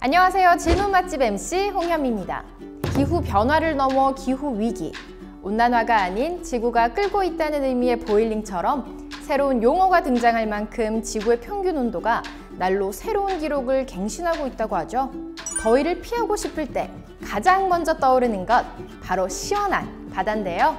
안녕하세요. 질문 맛집 MC 홍현미입니다. 기후 변화를 넘어 기후 위기, 온난화가 아닌 지구가 끓고 있다는 의미의 보일링처럼 새로운 용어가 등장할 만큼 지구의 평균 온도가 날로 새로운 기록을 갱신하고 있다고 하죠. 더위를 피하고 싶을 때 가장 먼저 떠오르는 것, 바로 시원한 바다인데요.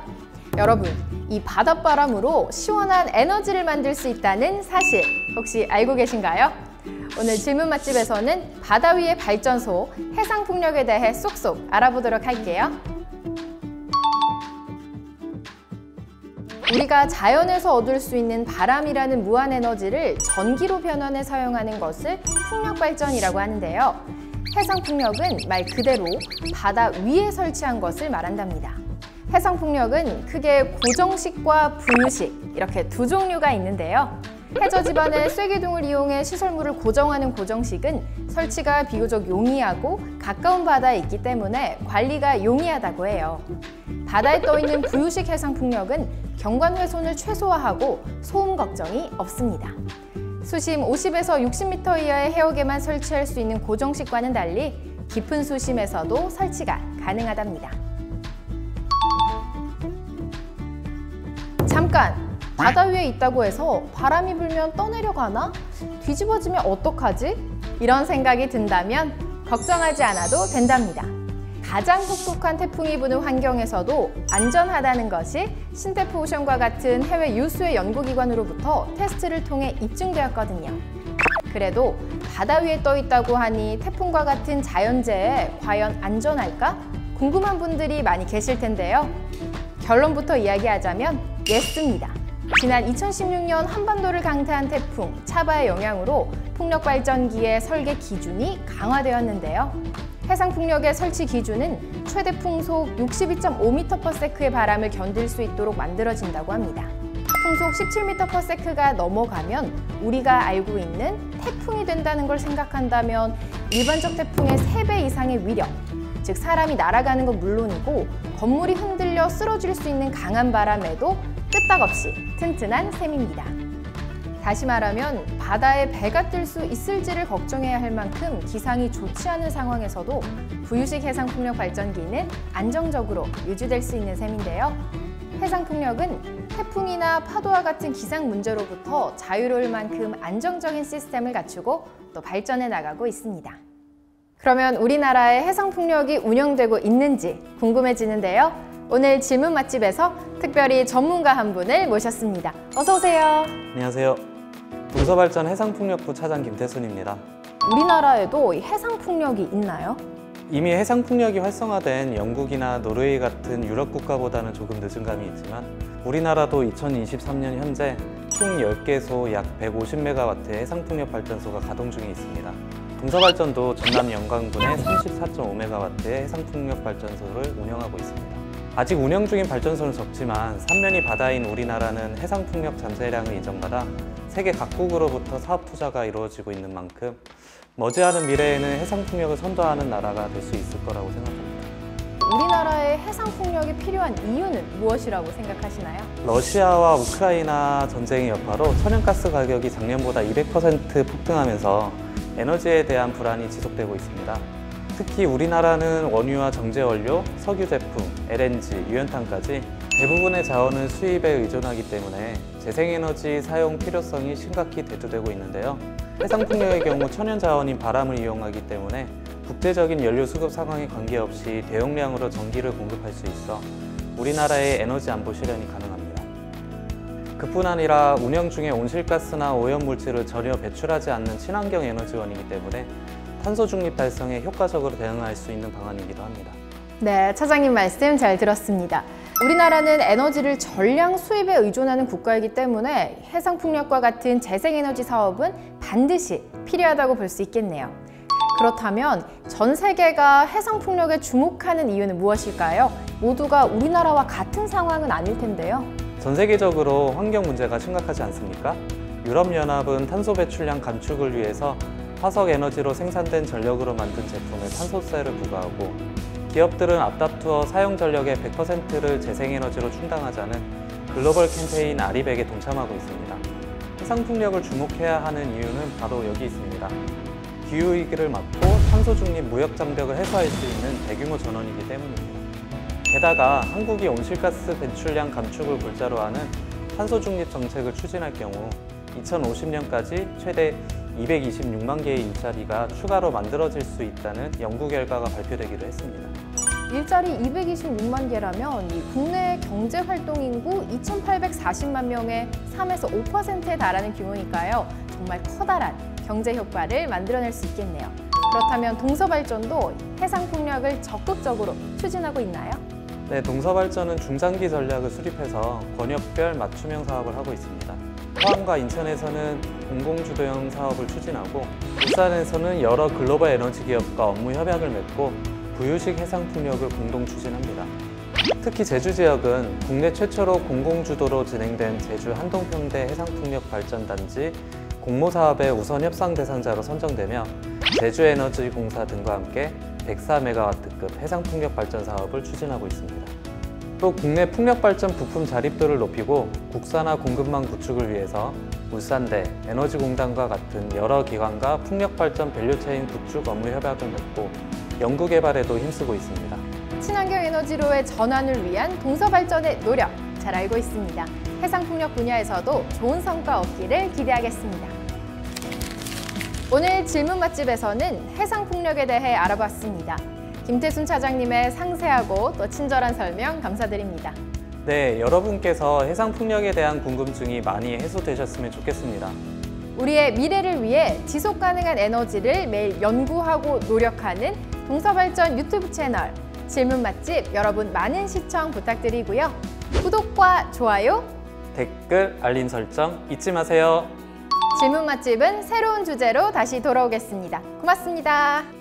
여러분, 이 바닷바람으로 시원한 에너지를 만들 수 있다는 사실 혹시 알고 계신가요? 오늘 질문 맛집에서는 바다 위의 발전소, 해상풍력에 대해 쏙쏙 알아보도록 할게요. 우리가 자연에서 얻을 수 있는 바람이라는 무한 에너지를 전기로 변환해 사용하는 것을 풍력발전이라고 하는데요. 해상풍력은 말 그대로 바다 위에 설치한 것을 말한답니다. 해상풍력은 크게 고정식과 부유식 이렇게 두 종류가 있는데요. 해저 지반의 쐐기둥을 이용해 시설물을 고정하는 고정식은 설치가 비교적 용이하고 가까운 바다에 있기 때문에 관리가 용이하다고 해요. 바다에 떠있는 부유식 해상풍력은 경관 훼손을 최소화하고 소음 걱정이 없습니다. 수심 50에서 60m 이하의 해역에만 설치할 수 있는 고정식과는 달리 깊은 수심에서도 설치가 가능하답니다. 잠깐! 바다 위에 있다고 해서 바람이 불면 떠내려가나? 뒤집어지면 어떡하지? 이런 생각이 든다면 걱정하지 않아도 된답니다. 가장 혹독한 태풍이 부는 환경에서도 안전하다는 것이 신태프오션과 같은 해외 유수의 연구기관으로부터 테스트를 통해 입증되었거든요. 그래도 바다 위에 떠 있다고 하니 태풍과 같은 자연재해에 과연 안전할까? 궁금한 분들이 많이 계실 텐데요. 결론부터 이야기하자면 예스입니다. 지난 2016년 한반도를 강타한 태풍 차바의 영향으로 풍력발전기의 설계 기준이 강화되었는데요. 해상풍력의 설치 기준은 최대 풍속 62.5m/s의 바람을 견딜 수 있도록 만들어진다고 합니다. 풍속 17m/s가 넘어가면 우리가 알고 있는 태풍이 된다는 걸 생각한다면 일반적 태풍의 3배 이상의 위력, 즉 사람이 날아가는 건 물론이고 건물이 흔들려 쓰러질 수 있는 강한 바람에도 끄떡없이 튼튼한 셈입니다. 다시 말하면 바다에 배가 뜰 수 있을지를 걱정해야 할 만큼 기상이 좋지 않은 상황에서도 부유식 해상풍력 발전기는 안정적으로 유지될 수 있는 셈인데요. 해상풍력은 태풍이나 파도와 같은 기상 문제로부터 자유로울 만큼 안정적인 시스템을 갖추고 또 발전해 나가고 있습니다. 그러면 우리나라의 해상풍력이 운영되고 있는지 궁금해지는데요. 오늘 질문 맛집에서 특별히 전문가 한 분을 모셨습니다. 어서 오세요. 안녕하세요. 동서발전 해상풍력부 차장 김태순입니다. 우리나라에도 해상풍력이 있나요? 이미 해상풍력이 활성화된 영국이나 노르웨이 같은 유럽 국가보다는 조금 늦은 감이 있지만 우리나라도 2023년 현재 총 10개소 약 150MW의 해상풍력 발전소가 가동 중에 있습니다. 동서발전도 전남 영광군에 34.5MW의 해상풍력 발전소를 운영하고 있습니다. 아직 운영 중인 발전소는 적지만 삼면이 바다인 우리나라는 해상풍력 잠재량을 인정받아 세계 각국으로부터 사업 투자가 이루어지고 있는 만큼 머지않은 미래에는 해상풍력을 선도하는 나라가 될 수 있을 거라고 생각합니다. 우리나라의 해상풍력이 필요한 이유는 무엇이라고 생각하시나요? 러시아와 우크라이나 전쟁의 여파로 천연가스 가격이 작년보다 200% 폭등하면서 에너지에 대한 불안이 지속되고 있습니다. 특히 우리나라는 원유와 정제원료, 석유 제품, LNG, 유연탄까지 대부분의 자원을 수입에 의존하기 때문에 재생에너지 사용 필요성이 심각히 대두되고 있는데요. 해상풍력의 경우 천연자원인 바람을 이용하기 때문에 국제적인 연료 수급 상황에 관계없이 대용량으로 전기를 공급할 수 있어 우리나라의 에너지 안보 실현이 가능합니다. 그뿐 아니라 운영 중에 온실가스나 오염물질을 전혀 배출하지 않는 친환경 에너지원이기 때문에 탄소 중립 달성에 효과적으로 대응할 수 있는 방안이기도 합니다. 네, 차장님 말씀 잘 들었습니다. 우리나라는 에너지를 전량 수입에 의존하는 국가이기 때문에 해상풍력과 같은 재생에너지 사업은 반드시 필요하다고 볼 수 있겠네요. 그렇다면 전 세계가 해상풍력에 주목하는 이유는 무엇일까요? 모두가 우리나라와 같은 상황은 아닐 텐데요. 전 세계적으로 환경 문제가 심각하지 않습니까? 유럽연합은 탄소 배출량 감축을 위해서 화석 에너지로 생산된 전력으로 만든 제품에 탄소세를 부과하고 기업들은 앞다투어 사용 전력의 100%를 재생에너지로 충당하자는 글로벌 캠페인 아리백에 동참하고 있습니다. 해상풍력을 주목해야 하는 이유는 바로 여기 있습니다. 기후위기를 막고 탄소 중립 무역 장벽을 해소할 수 있는 대규모 전원이기 때문입니다. 게다가 한국이 온실가스 배출량 감축을 골자로 하는 탄소 중립 정책을 추진할 경우 2050년까지 최대 226만 개의 일자리가 추가로 만들어질 수 있다는 연구 결과가 발표되기도 했습니다. 일자리 226만 개라면 이 국내 경제 활동 인구 2,840만 명의 3에서 5%에 달하는 규모니까요. 정말 커다란 경제 효과를 만들어낼 수 있겠네요. 그렇다면 동서발전도 해상 풍력을 적극적으로 추진하고 있나요? 네, 동서발전은 중장기 전략을 수립해서 권역별 맞춤형 사업을 하고 있습니다. 포항과 인천에서는 공공주도형 사업을 추진하고 울산에서는 여러 글로벌 에너지 기업과 업무 협약을 맺고 부유식 해상 풍력을 공동 추진합니다. 특히 제주 지역은 국내 최초로 공공주도로 진행된 제주 한동평대 해상풍력발전단지 공모사업의 우선 협상 대상자로 선정되며 제주에너지공사 등과 함께 104MW급 해상풍력발전 사업을 추진하고 있습니다. 또 국내 풍력발전 부품 자립도를 높이고 국산화 공급망 구축을 위해서 울산대, 에너지공단과 같은 여러 기관과 풍력발전 밸류체인 구축 업무 협약을 맺고 연구개발에도 힘쓰고 있습니다. 친환경 에너지로의 전환을 위한 동서발전의 노력 잘 알고 있습니다. 해상풍력 분야에서도 좋은 성과 얻기를 기대하겠습니다. 오늘 질문 맛집에서는 해상풍력에 대해 알아봤습니다. 김태순 차장님의 상세하고 또 친절한 설명 감사드립니다. 네, 여러분께서 해상풍력에 대한 궁금증이 많이 해소되셨으면 좋겠습니다. 우리의 미래를 위해 지속 가능한 에너지를 매일 연구하고 노력하는 동서발전 유튜브 채널 질문 맛집 여러분 많은 시청 부탁드리고요. 구독과 좋아요, 댓글, 알림 설정 잊지 마세요. 질문 맛집은 새로운 주제로 다시 돌아오겠습니다. 고맙습니다.